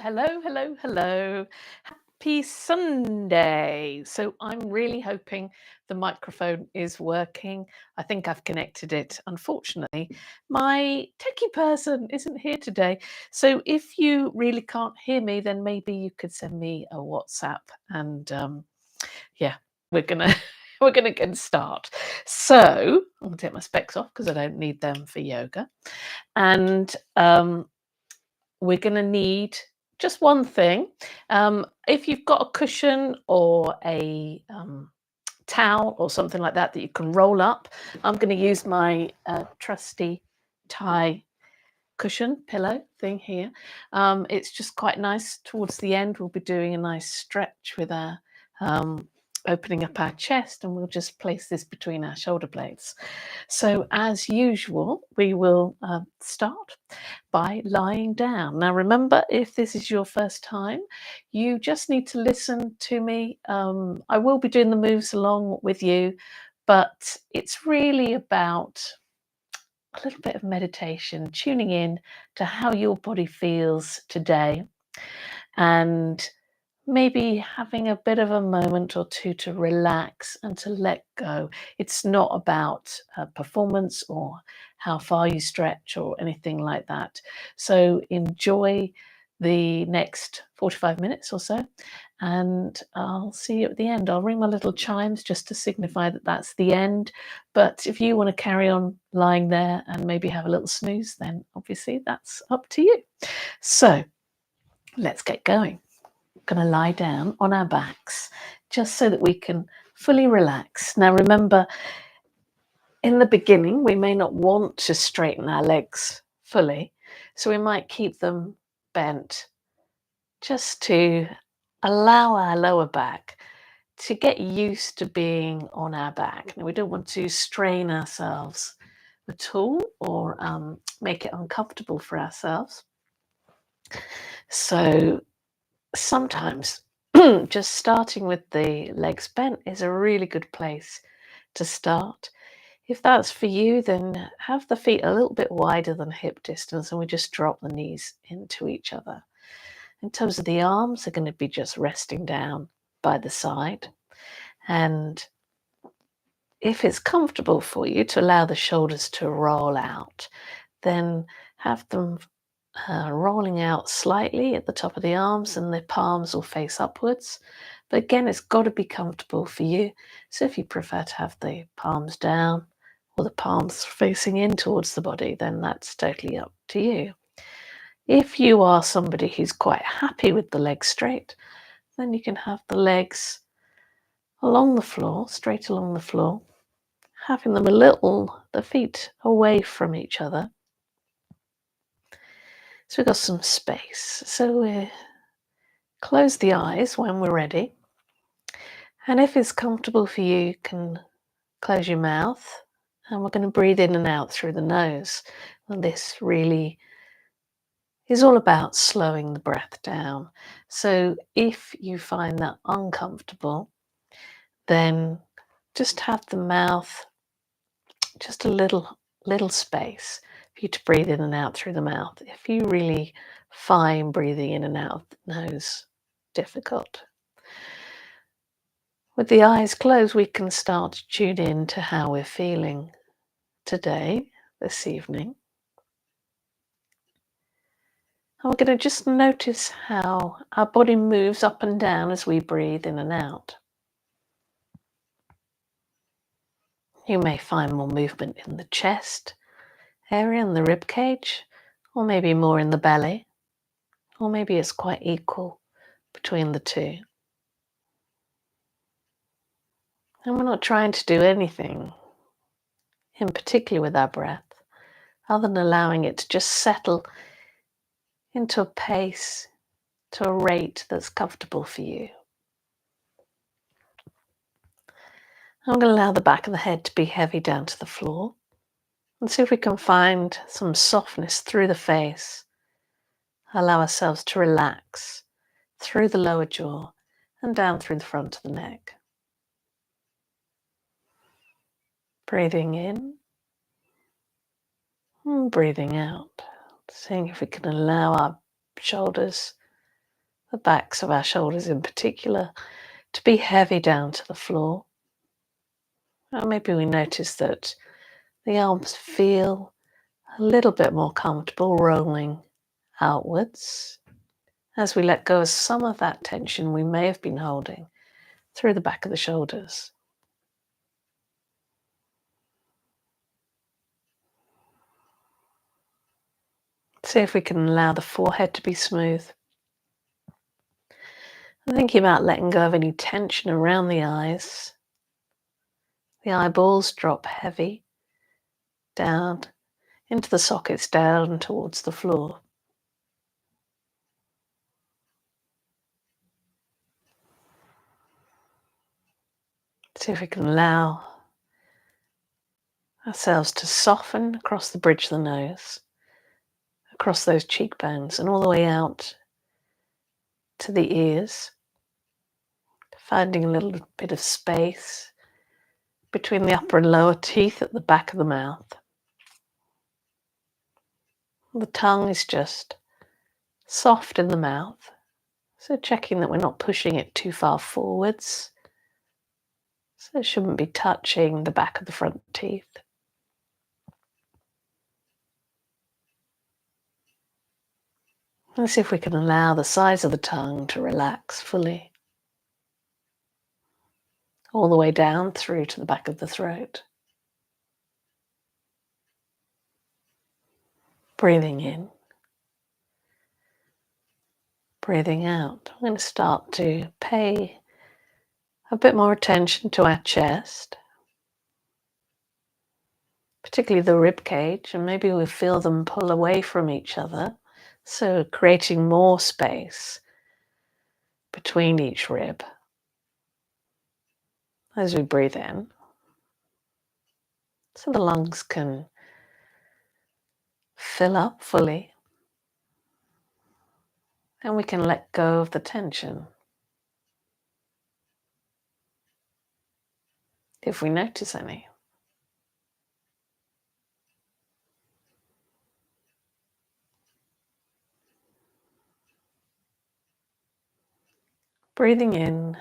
Hello, hello, hello. Happy Sunday. So I'm really hoping the microphone is working. I think I've connected it. Unfortunately, my techie person isn't here today. So if you really can't hear me, then maybe you could send me a WhatsApp and yeah, we're gonna we're gonna get start. So I'm gonna take my specs off because I don't need them for yoga. And we're going to need just one thing. If you've got a cushion or a towel or something like that that you can roll up, I'm going to use my trusty Thai cushion pillow thing here. It's just quite nice. Towards the end, we'll be doing a nice stretch with our opening up our chest, and we'll just place this between our shoulder blades. So as usual, we will start by lying down. Now remember, if this is your first time, you just need to listen to me. I will be doing the moves along with you, but it's really about a little bit of meditation, tuning in to how your body feels today, and maybe having a bit of a moment or two to relax and to let go. It's not about performance or how far you stretch or anything like that. So enjoy the next 45 minutes or so, and I'll see you at the end. I'll ring my little chimes just to signify that that's the end. But if you want to carry on lying there and maybe have a little snooze, then obviously that's up to you. So let's get going. Going to lie down on our backs just so that we can fully relax. Now remember, in the beginning we may not want to straighten our legs fully, so we might keep them bent just to allow our lower back to get used to being on our back. Now we don't want to strain ourselves at all or make it uncomfortable for ourselves. So sometimes just starting with the legs bent is a really good place to start. If that's for you, then have the feet a little bit wider than hip distance, and we just drop the knees into each other. In terms of the arms, they're going to be just resting down by the side. And if it's comfortable for you to allow the shoulders to roll out, then have them rolling out slightly at the top of the arms, and the palms will face upwards. But again, it's got to be comfortable for you. So if you prefer to have the palms down or the palms facing in towards the body, then that's totally up to you. If you are somebody who's quite happy with the legs straight, then you can have the legs along the floor, straight along the floor, having them the feet away from each other. So we've got some space. So we close the eyes when we're ready. And if it's comfortable for you, you can close your mouth. And we're going to breathe in and out through the nose. And this really is all about slowing the breath down. So if you find that uncomfortable, then just have the mouth, just a little space for you to breathe in and out through the mouth. If you really find breathing in and out of the nose difficult. With the eyes closed, we can start to tune in to how we're feeling today, this evening. And we're going to just notice how our body moves up and down as we breathe in and out. You may find more movement in the chest area and the rib cage, or maybe more in the belly, or maybe it's quite equal between the two. And we're not trying to do anything in particular with our breath, other than allowing it to just settle into a pace, to a rate that's comfortable for you. I'm going to allow the back of the head to be heavy down to the floor, and see if we can find some softness through the face. Allow ourselves to relax through the lower jaw and down through the front of the neck. Breathing in and breathing out. Seeing if we can allow our shoulders the backs of our shoulders in particular, to be heavy down to the floor. Or maybe we notice that the arms feel a little bit more comfortable rolling outwards as we let go of some of that tension we may have been holding through the back of the shoulders. See if we can allow the forehead to be smooth. And thinking about letting go of any tension around the eyes. The eyeballs drop heavy down into the sockets, down towards the floor. See if we can allow ourselves to soften across the bridge of the nose, across those cheekbones, and all the way out to the ears, finding a little bit of space between the upper and lower teeth at the back of the mouth. The tongue is just soft in the mouth, so checking that we're not pushing it too far forwards. So it shouldn't be touching the back of the front teeth. Let's see if we can allow the sides of the tongue to relax fully, all the way down through to the back of the throat. Breathing in, breathing out. I'm going to start to pay a bit more attention to our chest, particularly the rib cage, and maybe we'll feel them pull away from each other, so creating more space between each rib as we breathe in, so the lungs can fill up fully and we can let go of the tension if we notice any. Breathing in,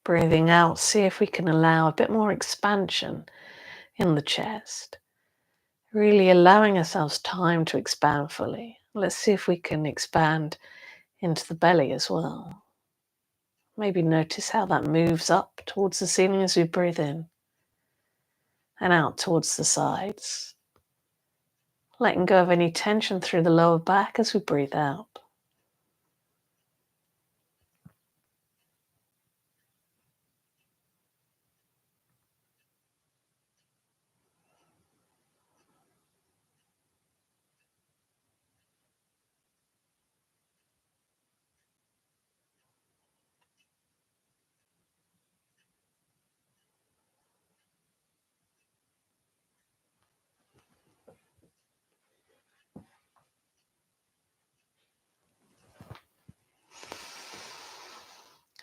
breathing out, see if we can allow a bit more expansion in the chest, really allowing ourselves time to expand fully. Let's see if we can expand into the belly as well. Maybe notice how that moves up towards the ceiling as we breathe in and out towards the sides. Letting go of any tension through the lower back as we breathe out.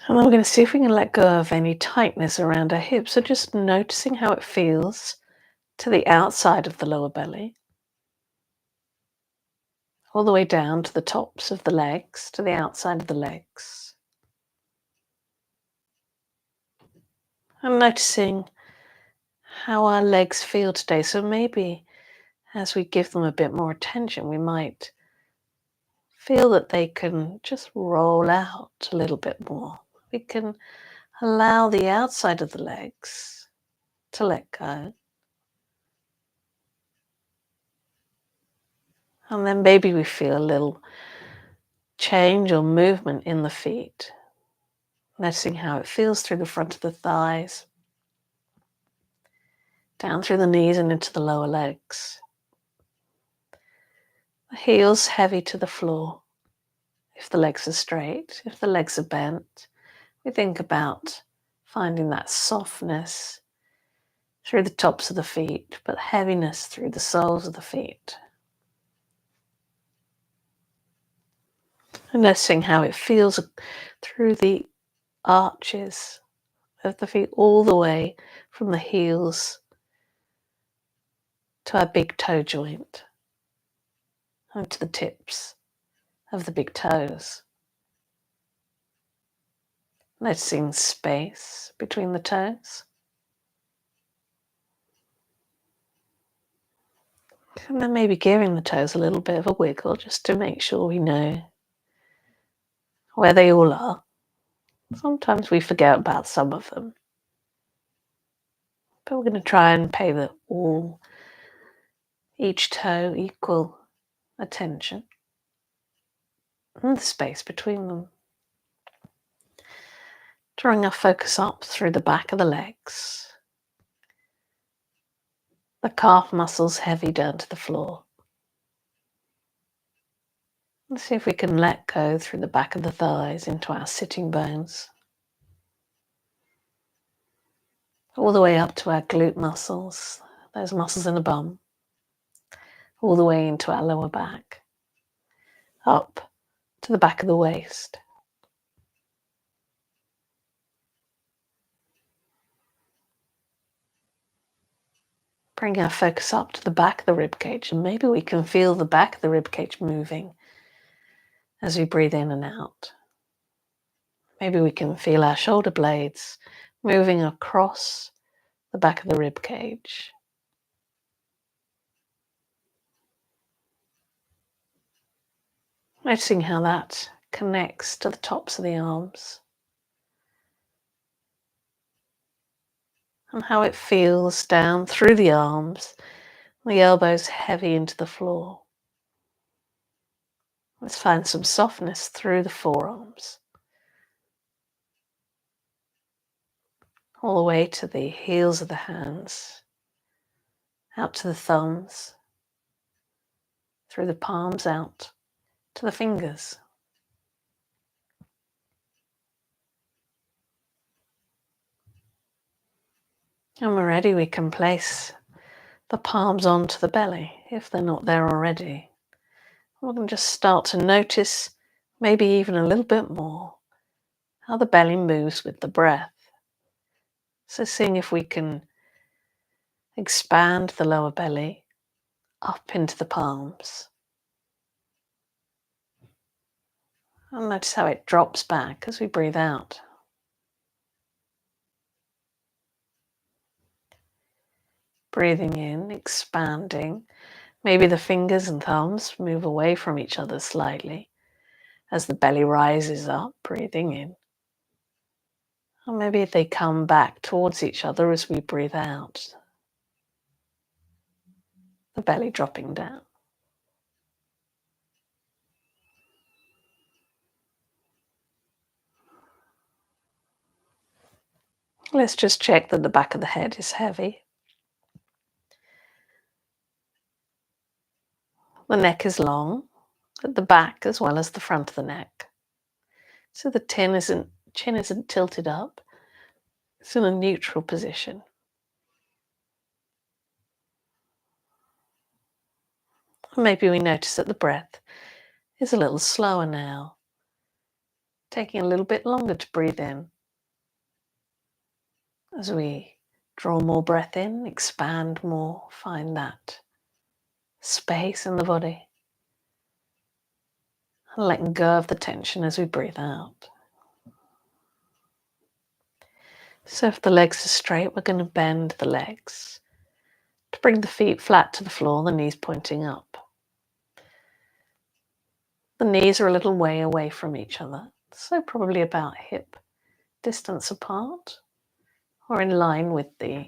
And then we're going to see if we can let go of any tightness around our hips. So just noticing how it feels to the outside of the lower belly, all the way down to the tops of the legs, to the outside of the legs. And noticing how our legs feel today. So maybe as we give them a bit more attention, we might feel that they can just roll out a little bit more. We can allow the outside of the legs to let go. And then maybe we feel a little change or movement in the feet. Noticing how it feels through the front of the thighs, down through the knees and into the lower legs. The heels heavy to the floor. If the legs are straight, if the legs are bent, we think about finding that softness through the tops of the feet, but heaviness through the soles of the feet. And noticing how it feels through the arches of the feet, all the way from the heels to our big toe joint and to the tips of the big toes. Noticing space between the toes. And then maybe giving the toes a little bit of a wiggle just to make sure we know where they all are. Sometimes we forget about some of them. But we're going to try and pay each toe equal attention and the space between them. Drawing our focus up through the back of the legs. The calf muscles heavy down to the floor. Let's see if we can let go through the back of the thighs into our sitting bones. All the way up to our glute muscles, those muscles in the bum. All the way into our lower back. Up to the back of the waist. Bring our focus up to the back of the rib cage, and maybe we can feel the back of the rib cage moving as we breathe in and out. Maybe we can feel our shoulder blades moving across the back of the rib cage. Noticing how that connects to the tops of the arms and how it feels down through the arms, the elbows heavy into the floor. Let's find some softness through the forearms, all the way to the heels of the hands, out to the thumbs, through the palms out to the fingers. And when we're ready, we can place the palms onto the belly if they're not there already. We can just start to notice, maybe even a little bit more, how the belly moves with the breath. So seeing if we can expand the lower belly up into the palms. And notice how it drops back as we breathe out. Breathing in, expanding. Maybe the fingers and thumbs move away from each other slightly as the belly rises up, breathing in. Or maybe they come back towards each other as we breathe out. The belly dropping down. Let's just check that the back of the head is heavy. The neck is long at the back as well as the front of the neck. So the chin isn't tilted up. It's in a neutral position. Maybe we notice that the breath is a little slower now, taking a little bit longer to breathe in. As we draw more breath in, expand more, find that space in the body. And letting go of the tension as we breathe out. So if the legs are straight, we're going to bend the legs to bring the feet flat to the floor, the knees pointing up. The knees are a little way away from each other, so probably about hip distance apart or in line with the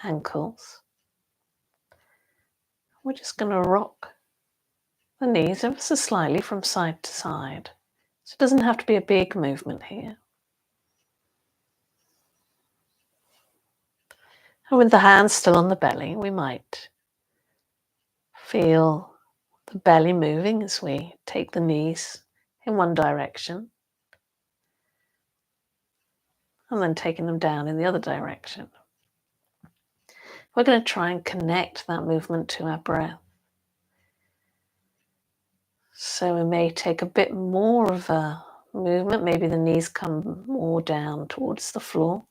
ankles. We're just going to rock the knees ever so slightly from side to side. So it doesn't have to be a big movement here. And with the hands still on the belly, we might feel the belly moving as we take the knees in one direction and then taking them down in the other direction. We're going to try and connect that movement to our breath. So we may take a bit more of a movement, maybe the knees come more down towards the floor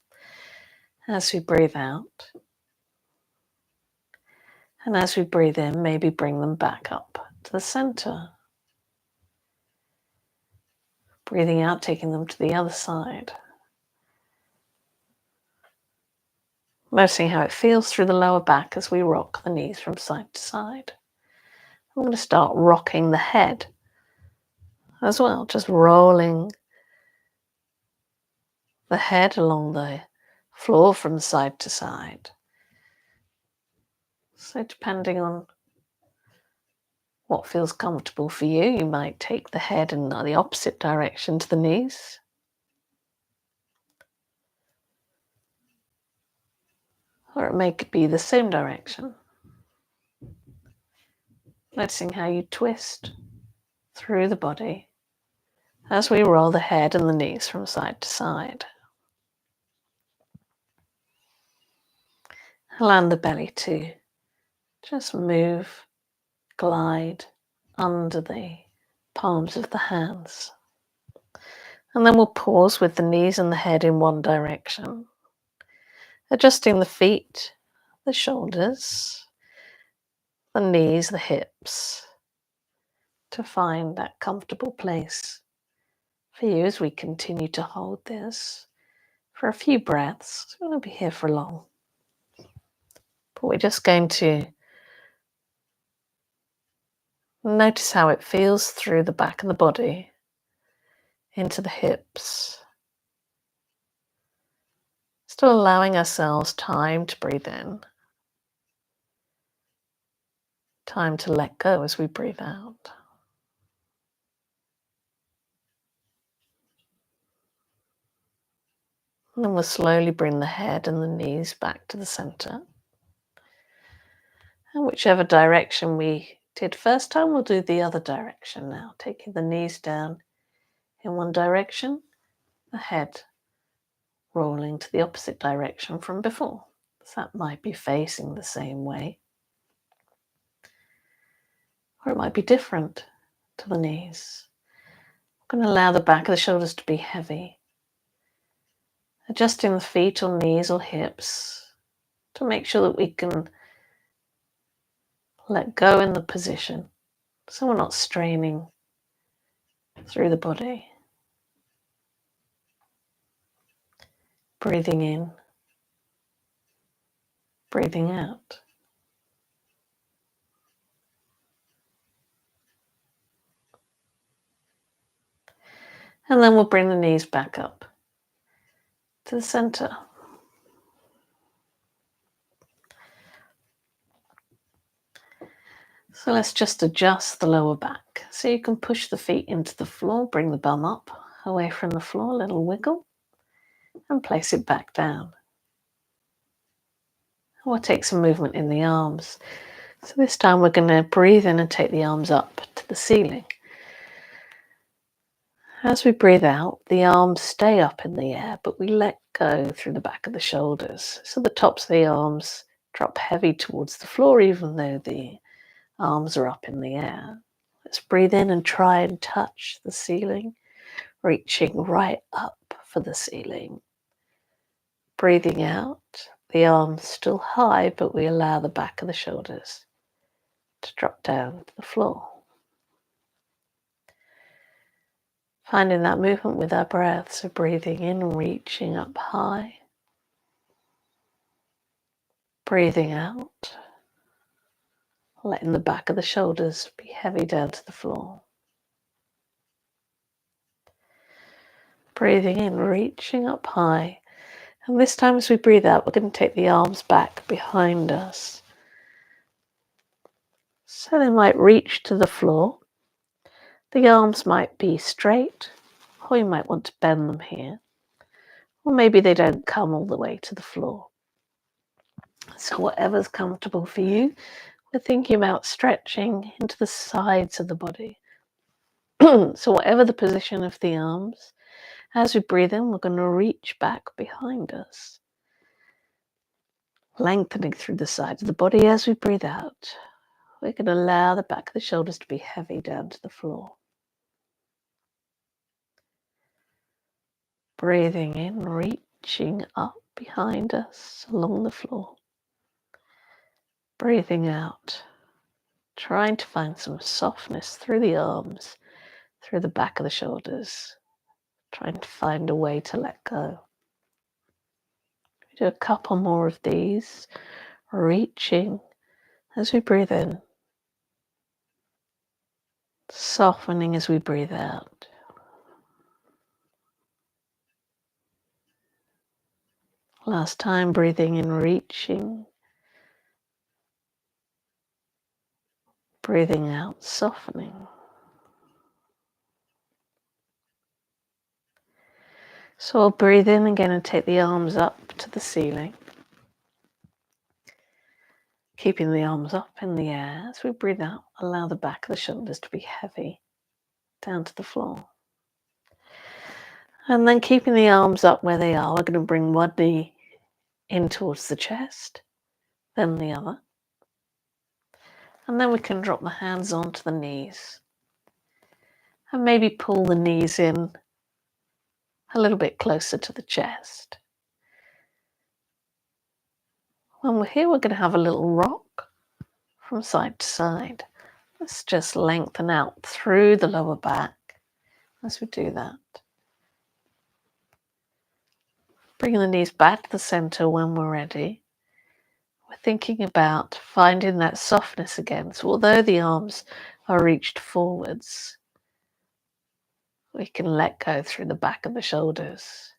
as we breathe out. And as we breathe in, maybe bring them back up to the center. Breathing out, taking them to the other side. Noticing how it feels through the lower back as we rock the knees from side to side. I'm going to start rocking the head as well, just rolling the head along the floor from side to side. So depending on what feels comfortable for you, you might take the head in the opposite direction to the knees. Or it may be the same direction. Noticing how you twist through the body as we roll the head and the knees from side to side. Allow the belly to just move, glide under the palms of the hands. And then we'll pause with the knees and the head in one direction. Adjusting the feet, the shoulders, the knees, the hips, to find that comfortable place for you as we continue to hold this for a few breaths. We won't be here for long, but we're just going to notice how it feels through the back of the body, into the hips. Still allowing ourselves time to breathe in, time to let go as we breathe out. And then we'll slowly bring the head and the knees back to the center. And whichever direction we did first time, we'll do the other direction now, taking the knees down in one direction, the head rolling to the opposite direction from before. So that might be facing the same way, or it might be different to the knees. I'm going to allow the back of the shoulders to be heavy, adjusting the feet or knees or hips to make sure that we can let go in the position so we're not straining through the body. Breathing in, breathing out. And then we'll bring the knees back up to the center. So let's just adjust the lower back. So you can push the feet into the floor, bring the bum up, away from the floor, a little wiggle, and place it back down. We'll take some movement in the arms. So this time we're going to breathe in and take the arms up to the ceiling. As we breathe out, the arms stay up in the air, but we let go through the back of the shoulders. So the tops of the arms drop heavy towards the floor, even though the arms are up in the air. Let's breathe in and try and touch the ceiling, reaching right up for the ceiling. Breathing out, the arms still high, but we allow the back of the shoulders to drop down to the floor. Finding that movement with our breath, so breathing in, reaching up high. Breathing out, letting the back of the shoulders be heavy down to the floor. Breathing in, reaching up high. And this time as we breathe out, we're going to take the arms back behind us. So they might reach to the floor. The arms might be straight, or you might want to bend them here. Or maybe they don't come all the way to the floor. So whatever's comfortable for you, we're thinking about stretching into the sides of the body. So whatever the position of the arms, as we breathe in, we're going to reach back behind us, lengthening through the sides of the body. As we breathe out, we're going to allow the back of the shoulders to be heavy down to the floor. Breathing in, reaching up behind us along the floor. Breathing out, trying to find some softness through the arms, through the back of the shoulders, trying to find a way to let go. Do a couple more of these, reaching as we breathe in, softening as we breathe out. Last time, breathing in, reaching, breathing out, softening. So I'll breathe in again and take the arms up to the ceiling. Keeping the arms up in the air. As we breathe out, allow the back of the shoulders to be heavy down to the floor. And then keeping the arms up where they are, we're going to bring one knee in towards the chest, then the other. And then we can drop the hands onto the knees. And maybe pull the knees in a little bit closer to the chest. When we're here, we're going to have a little rock from side to side. Let's just lengthen out through the lower back as we do that. Bringing the knees back to the center when we're ready. We're thinking about finding that softness again. So although the arms are reached forwards, we can let go through the back of the shoulders.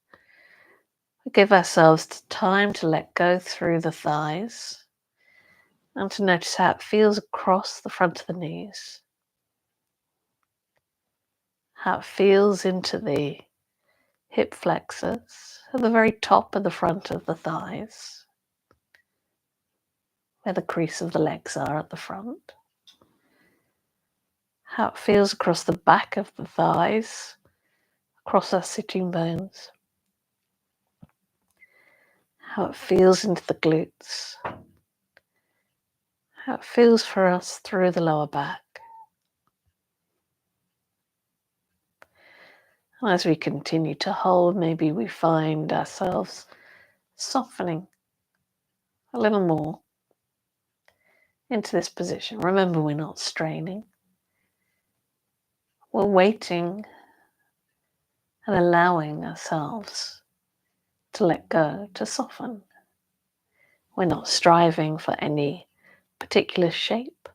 We give ourselves time to let go through the thighs and to notice how it feels across the front of the knees. How it feels into the hip flexors at the very top of the front of the thighs, where the crease of the legs are at the front. How it feels across the back of the thighs, across our sitting bones. How it feels into the glutes. How it feels for us through the lower back. And as we continue to hold, maybe we find ourselves softening a little more into this position. Remember, we're not straining. We're waiting and allowing ourselves to let go, to soften. We're not striving for any particular shape.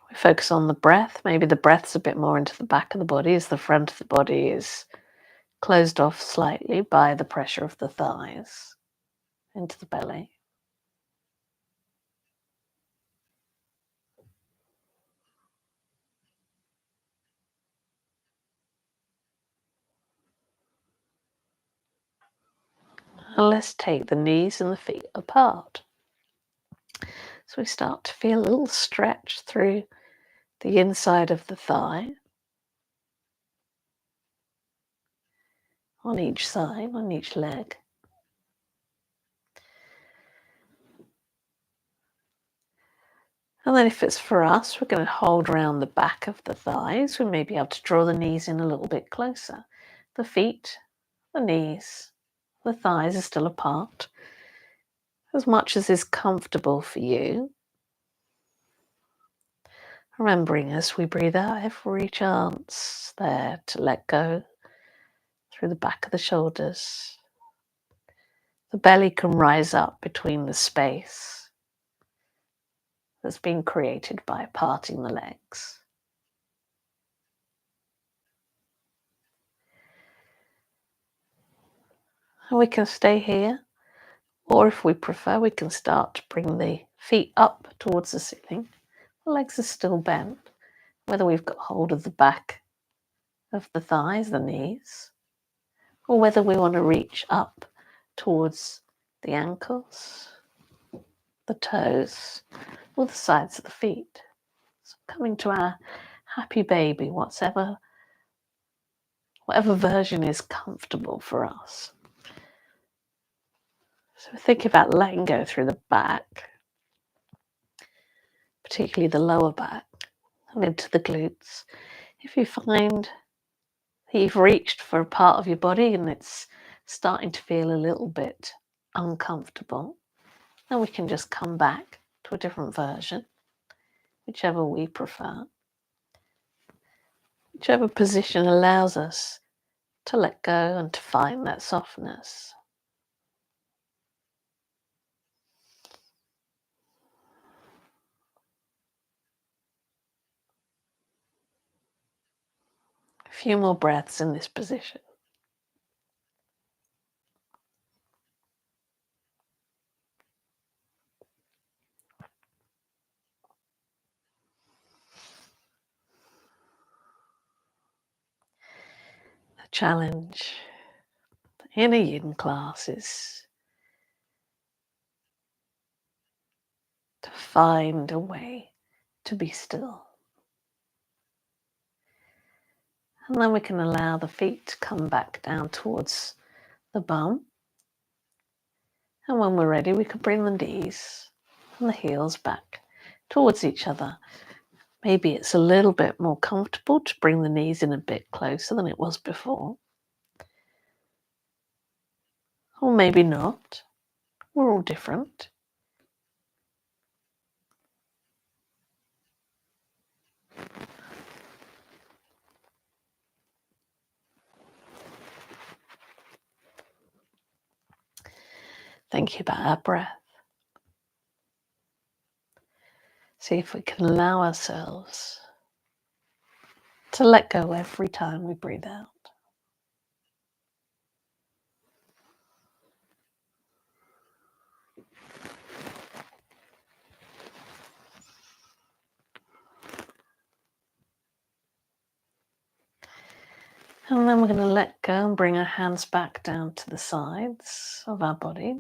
We focus on the breath. Maybe the breath's a bit more into the back of the body as the front of the body is closed off slightly by the pressure of the thighs into the belly. And let's take the knees and the feet apart. So we start to feel a little stretch through the inside of the thigh on each side, on each leg. And then if it's for us, we're going to hold around the back of the thighs. We may be able to draw the knees in a little bit closer. The feet, the knees, the thighs are still apart, as much as is comfortable for you. Remembering as we breathe out every chance there to let go through the back of the shoulders. The belly can rise up between the space that's been created by parting the legs. And we can stay here, or if we prefer, we can start to bring the feet up towards the ceiling. The legs are still bent, whether we've got hold of the back of the thighs, the knees, or whether we want to reach up towards the ankles, the toes, or the sides of the feet. So coming to our happy baby, whatever version is comfortable for us. So think about letting go through the back, particularly the lower back, and into the glutes. If you find that you've reached for a part of your body and it's starting to feel a little bit uncomfortable, then we can just come back to a different version, whichever we prefer. Whichever position allows us to let go and to find that softness. A few more breaths in this position. The challenge in a yin class is to find a way to be still. And then we can allow the feet to come back down towards the bum. And when we're ready, we can bring the knees and the heels back towards each other. Maybe it's a little bit more comfortable to bring the knees in a bit closer than it was before. Or maybe not. We're all different. Thinking about our breath. See if we can allow ourselves to let go every time we breathe out. And then we're going to let go and bring our hands back down to the sides of our body,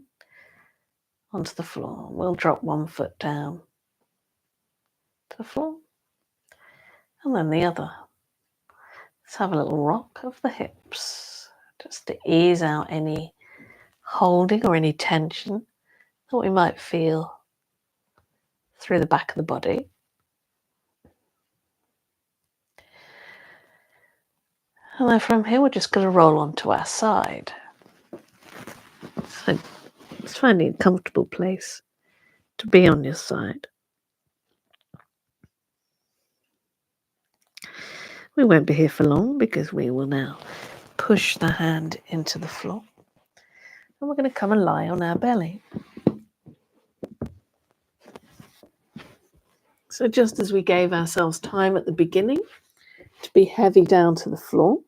onto the floor. We'll drop one foot down to the floor, and then the other. Let's have a little rock of the hips, just to ease out any holding or any tension that we might feel through the back of the body. And then from here, we're just going to roll onto our side. So it's finding a comfortable place to be on your side. We won't be here for long because we will now push the hand into the floor. And we're going to come and lie on our belly. So just as we gave ourselves time at the beginning to be heavy down to the floor,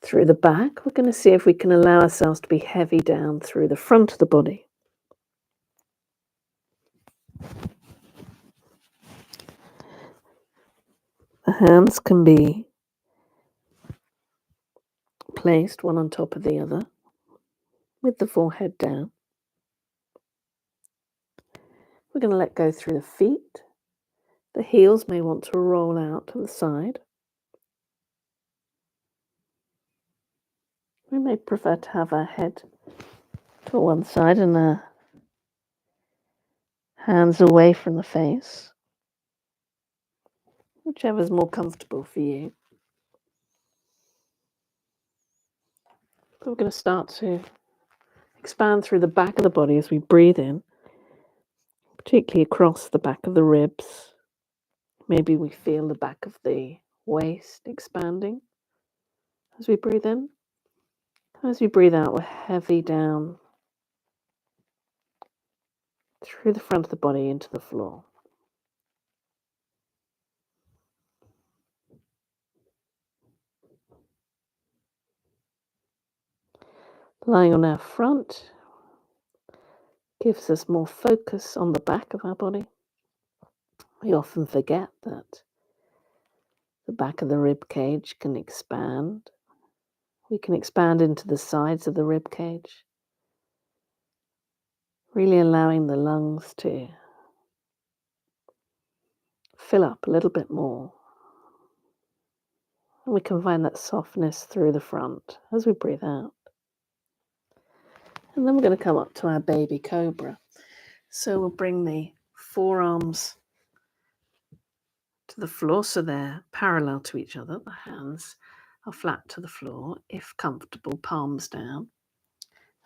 through the back, we're going to see if we can allow ourselves to be heavy down through the front of the body. The hands can be placed one on top of the other with the forehead down. We're going to let go through the feet. The heels may want to roll out to the side. We may prefer to have our head to one side and our hands away from the face, whichever's more comfortable for you. So we're going to start to expand through the back of the body as we breathe in, particularly across the back of the ribs. Maybe we feel the back of the waist expanding as we breathe in. As we breathe out, we're heavy down through the front of the body into the floor. Lying on our front gives us more focus on the back of our body. We often forget that the back of the rib cage can expand. We can expand into the sides of the rib cage, really allowing the lungs to fill up a little bit more. And we can find that softness through the front as we breathe out. And then we're going to come up to our baby cobra. So we'll bring the forearms to the floor so they're parallel to each other. The hands are flat to the floor, if comfortable, palms down.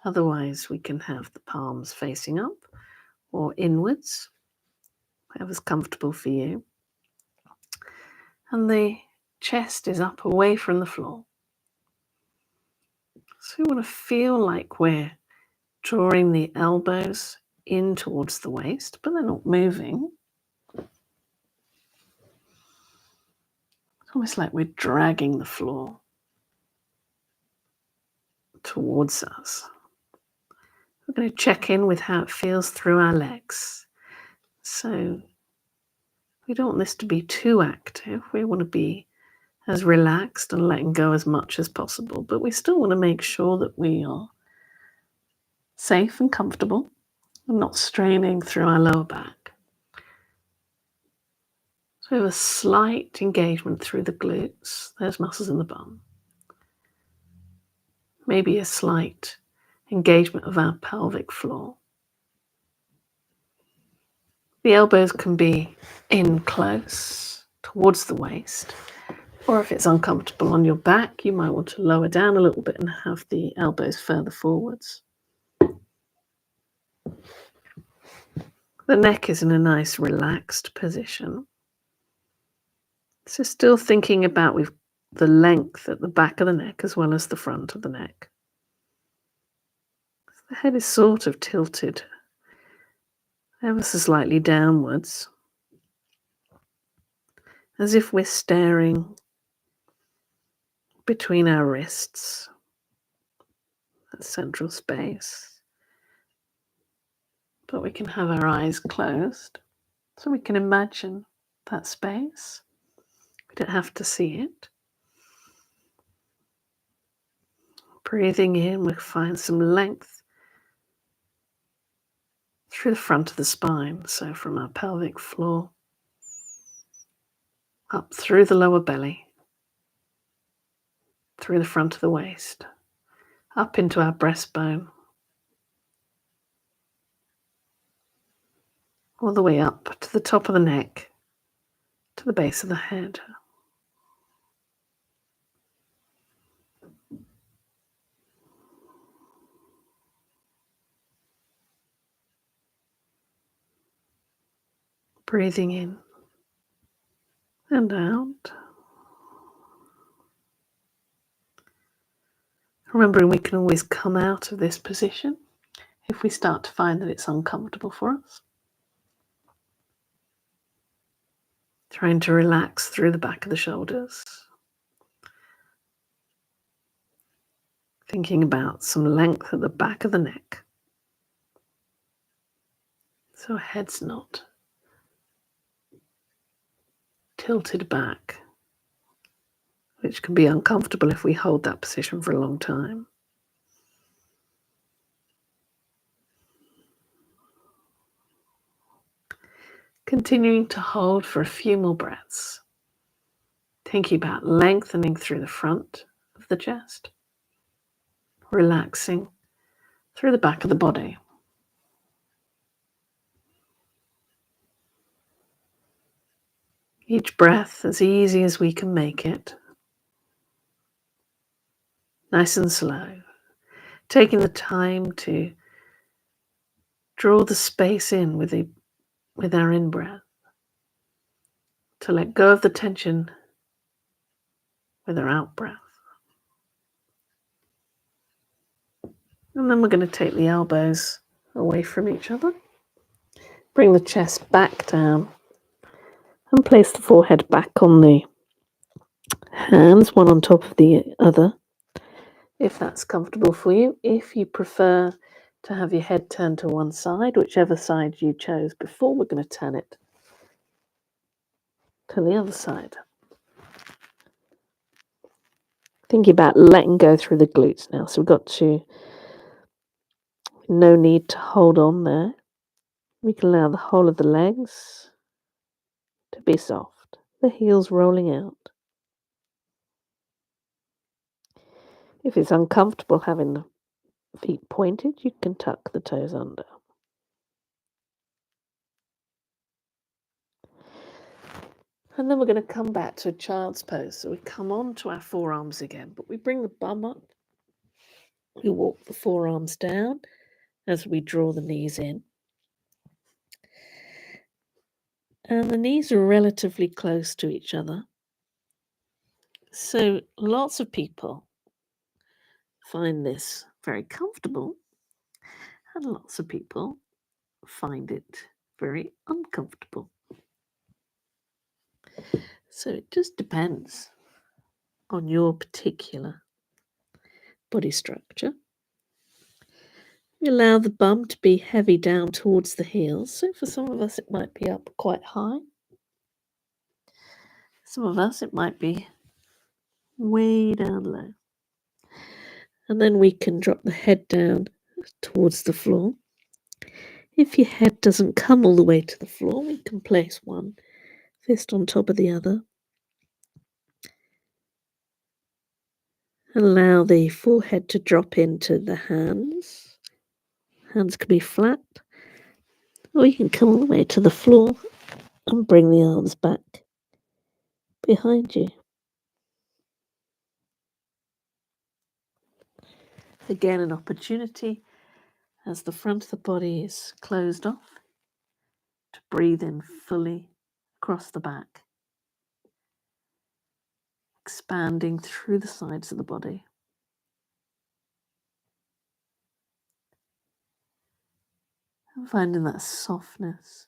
Otherwise, we can have the palms facing up or inwards, whatever's comfortable for you. And the chest is up away from the floor. So we want to feel like we're drawing the elbows in towards the waist, but they're not moving. It's almost like we're dragging the floor towards us. We're going to check in with how it feels through our legs. So we don't want this to be too active. We want to be as relaxed and letting go as much as possible, but we still want to make sure that we are safe and comfortable and not straining through our lower back. So we have a slight engagement through the glutes, those muscles in the bum. Maybe a slight engagement of our pelvic floor. The elbows can be in close towards the waist, or if it's uncomfortable on your back, you might want to lower down a little bit and have the elbows further forwards. The neck is in a nice relaxed position. So still thinking about with the length at the back of the neck as well as the front of the neck. The head is sort of tilted ever so slightly downwards, as if we're staring between our wrists, that central space. But we can have our eyes closed so we can imagine that space. We don't have to see it. Breathing in, we find some length through the front of the spine, so from our pelvic floor up through the lower belly, through the front of the waist, up into our breastbone, all the way up to the top of the neck, to the base of the head. Breathing in and out. Remembering we can always come out of this position if we start to find that it's uncomfortable for us. Trying to relax through the back of the shoulders. Thinking about some length at the back of the neck. So our head's not tilted back, which can be uncomfortable if we hold that position for a long time. Continuing to hold for a few more breaths. Thinking about lengthening through the front of the chest. Relaxing through the back of the body. Each breath as easy as we can make it. Nice and slow. Taking the time to draw the space in with our in-breath. To let go of the tension with our out-breath. And then we're going to take the elbows away from each other. Bring the chest back down. And place the forehead back on the hands, one on top of the other, if that's comfortable for you. If you prefer to have your head turned to one side, whichever side you chose before, we're going to turn it to the other side. Thinking about letting go through the glutes now. So we've got to, no need to hold on there. We can allow the whole of the legs to be soft, the heels rolling out. If it's uncomfortable having the feet pointed, you can tuck the toes under. And then we're going to come back to a child's pose. So we come on to our forearms again, but we bring the bum up. We walk the forearms down as we draw the knees in. And the knees are relatively close to each other. So lots of people find this very comfortable, and lots of people find it very uncomfortable. So it just depends on your particular body structure. You allow the bum to be heavy down towards the heels. So for some of us, it might be up quite high. Some of us, it might be way down low. And then we can drop the head down towards the floor. If your head doesn't come all the way to the floor, we can place one fist on top of the other. Allow the forehead to drop into the hands. Hands can be flat, or you can come all the way to the floor and bring the arms back behind you. Again, an opportunity as the front of the body is closed off to breathe in fully across the back, expanding through the sides of the body. And finding that softness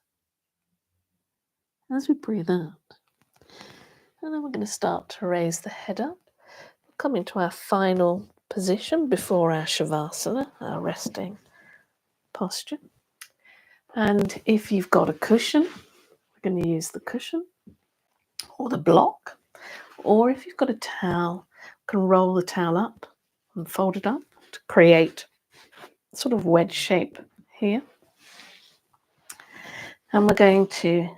as we breathe out. And then we're going to start to raise the head up. We'll come into our final position before our Shavasana, our resting posture. And if you've got a cushion, we're going to use the cushion or the block. Or if you've got a towel, you can roll the towel up and fold it up to create a sort of wedge shape here. And we're going to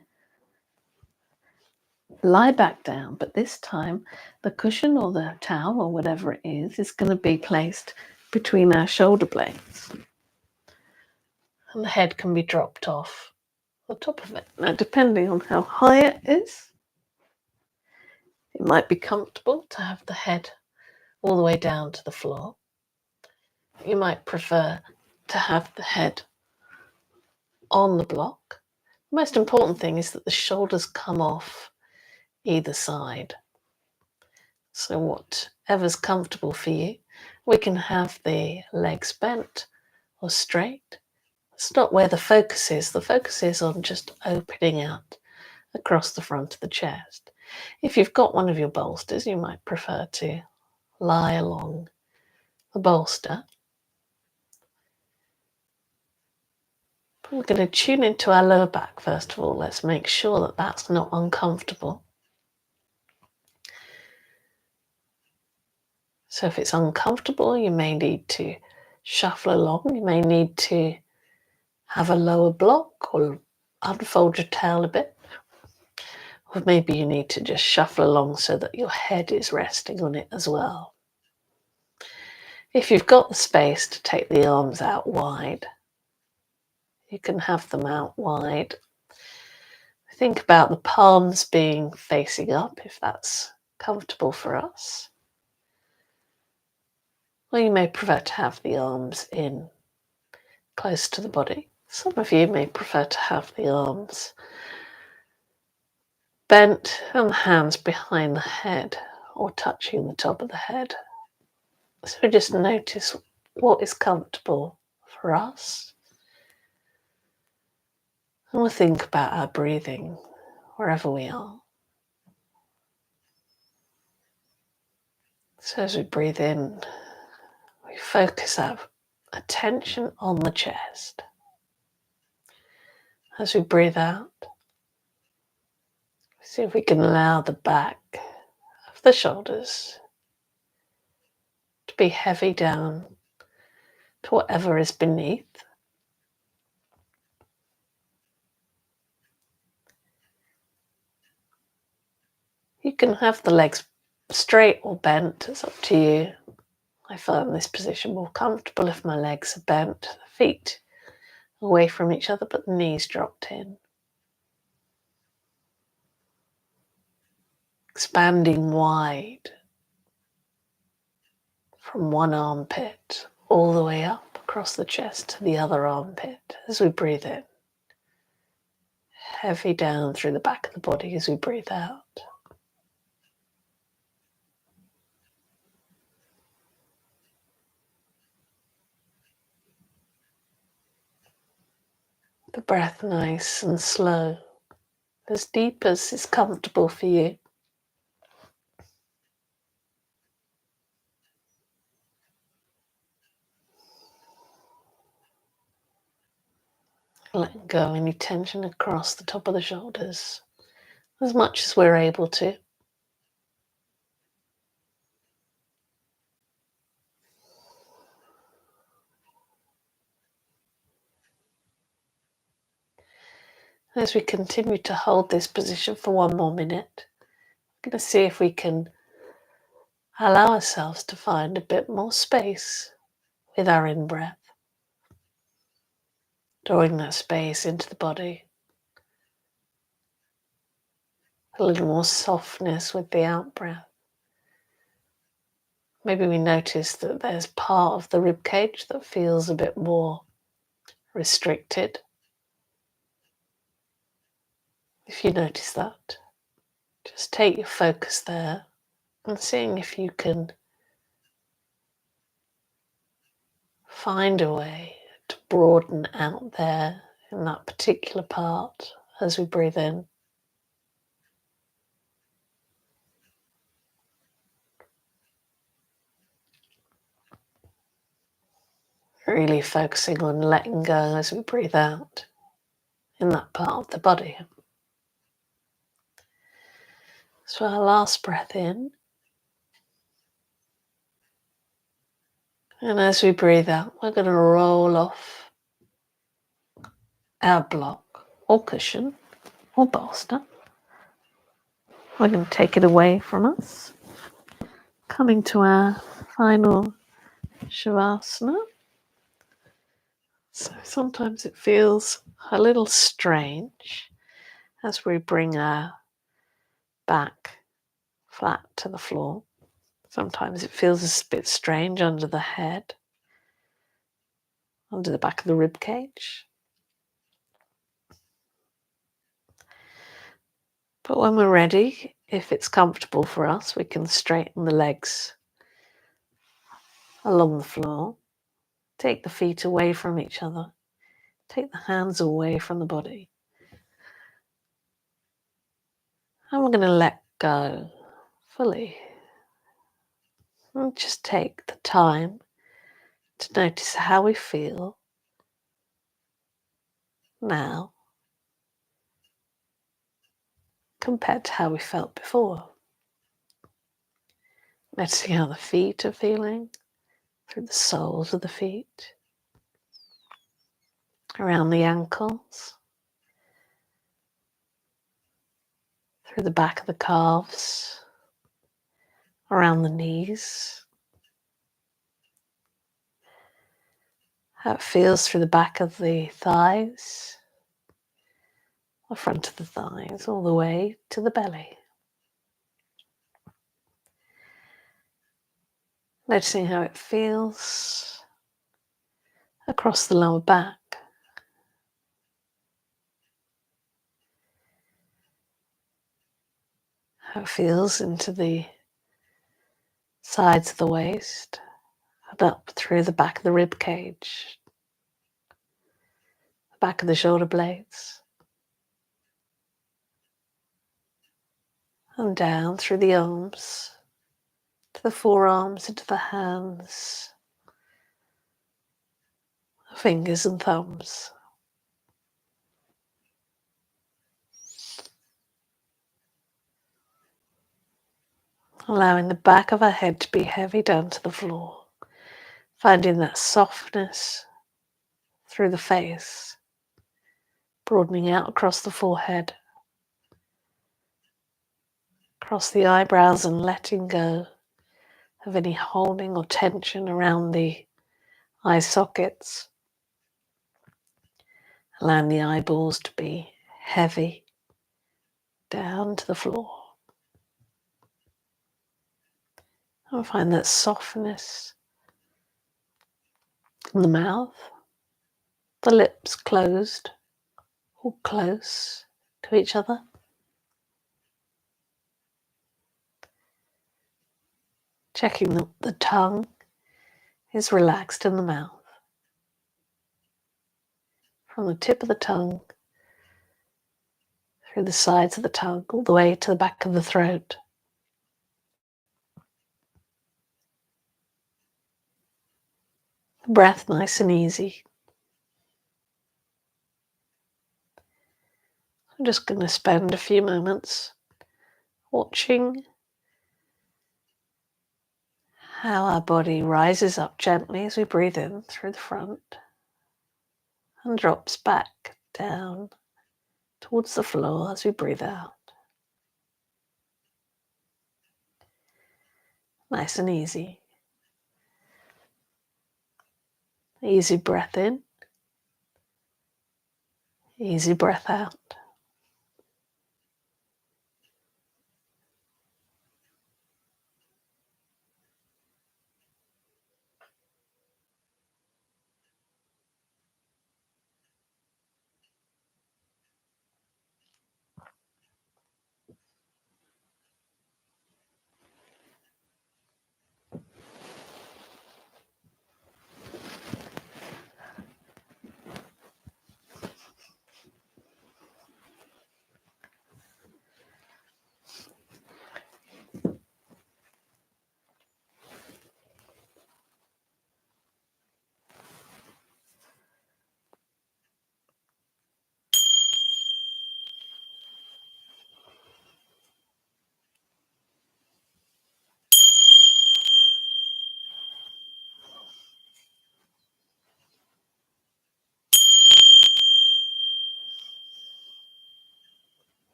lie back down, but this time the cushion or the towel or whatever it is going to be placed between our shoulder blades. And the head can be dropped off the top of it. Now, depending on how high it is, it might be comfortable to have the head all the way down to the floor. You might prefer to have the head on the block. The most important thing is that the shoulders come off either side. So whatever's comfortable for you, we can have the legs bent or straight. It's not where the focus is. The focus is on just opening out across the front of the chest. If you've got one of your bolsters, you might prefer to lie along the bolster. We're going to tune into our lower back first of all. Let's make sure that that's not uncomfortable. So if it's uncomfortable, you may need to shuffle along. You may need to have a lower block or unfold your towel a bit. Or maybe you need to just shuffle along so that your head is resting on it as well. If you've got the space to take the arms out wide, you can have them out wide. Think about the palms being facing up if that's comfortable for us. Or you may prefer to have the arms in close to the body. Some of you may prefer to have the arms bent and the hands behind the head or touching the top of the head. So just notice what is comfortable for us. And we'll think about our breathing wherever we are. So as we breathe in, we focus our attention on the chest. As we breathe out, see if we can allow the back of the shoulders to be heavy down to whatever is beneath. You can have the legs straight or bent, it's up to you. I find this position more comfortable if my legs are bent, the feet away from each other, but the knees dropped in. Expanding wide from one armpit all the way up across the chest to the other armpit as we breathe in. Heavy down through the back of the body as we breathe out. the breath nice and slow, as deep as is comfortable for you. Letting go any tension across the top of the shoulders as much as we're able to. As we continue to hold this position for one more minute, we're going to see if we can allow ourselves to find a bit more space with our in-breath, drawing that space into the body. A little more softness with the out-breath. Maybe we notice that there's part of the rib cage that feels a bit more restricted. If you notice that, just take your focus there and seeing if you can find a way to broaden out there in that particular part as we breathe in. Really focusing on letting go as we breathe out in that part of the body. So our last breath in, and as we breathe out, we're going to roll off our block or cushion or bolster. We're going to take it away from us, coming to our final Shavasana. So sometimes it feels a little strange as we bring our back flat to the floor. Sometimes it feels a bit strange under the head, under the back of the rib cage. But when we're ready, if it's comfortable for us, we can straighten the legs along the floor, take the feet away from each other, take the hands away from the body. And we're going to let go fully. And just take the time to notice how we feel now compared to how we felt before. Noticing how the feet are feeling through the soles of the feet, around the ankles, through the back of the calves, around the knees. How it feels through the back of the thighs, the front of the thighs, all the way to the belly. Noticing how it feels across the lower back. How it feels into the sides of the waist and up through the back of the rib cage, the back of the shoulder blades, and down through the arms, to the forearms, into the hands, fingers and thumbs. Allowing the back of our head to be heavy down to the floor, finding that softness through the face, broadening out across the forehead, across the eyebrows, and letting go of any holding or tension around the eye sockets. Allowing the eyeballs to be heavy down to the floor. And find that softness in the mouth, the lips closed or close to each other. Checking that the tongue is relaxed in the mouth. from the tip of the tongue, through the sides of the tongue, all the way to the back of the throat. Breath nice and easy. I'm just going to spend a few moments watching how our body rises up gently as we breathe in through the front and drops back down towards the floor as we breathe out. Nice and easy. Easy breath in, easy breath out.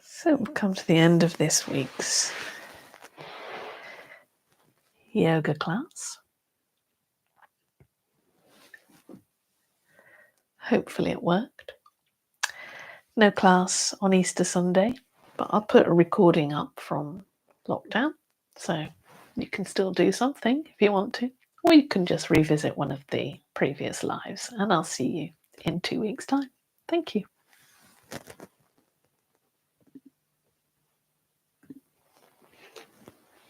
So we've come to the end of this week's yoga class. Hopefully it worked. No class on Easter Sunday, but I'll put a recording up from lockdown, so you can still do something if you want to, or you can just revisit one of the previous lives, and I'll see you in 2 weeks' time. Thank you.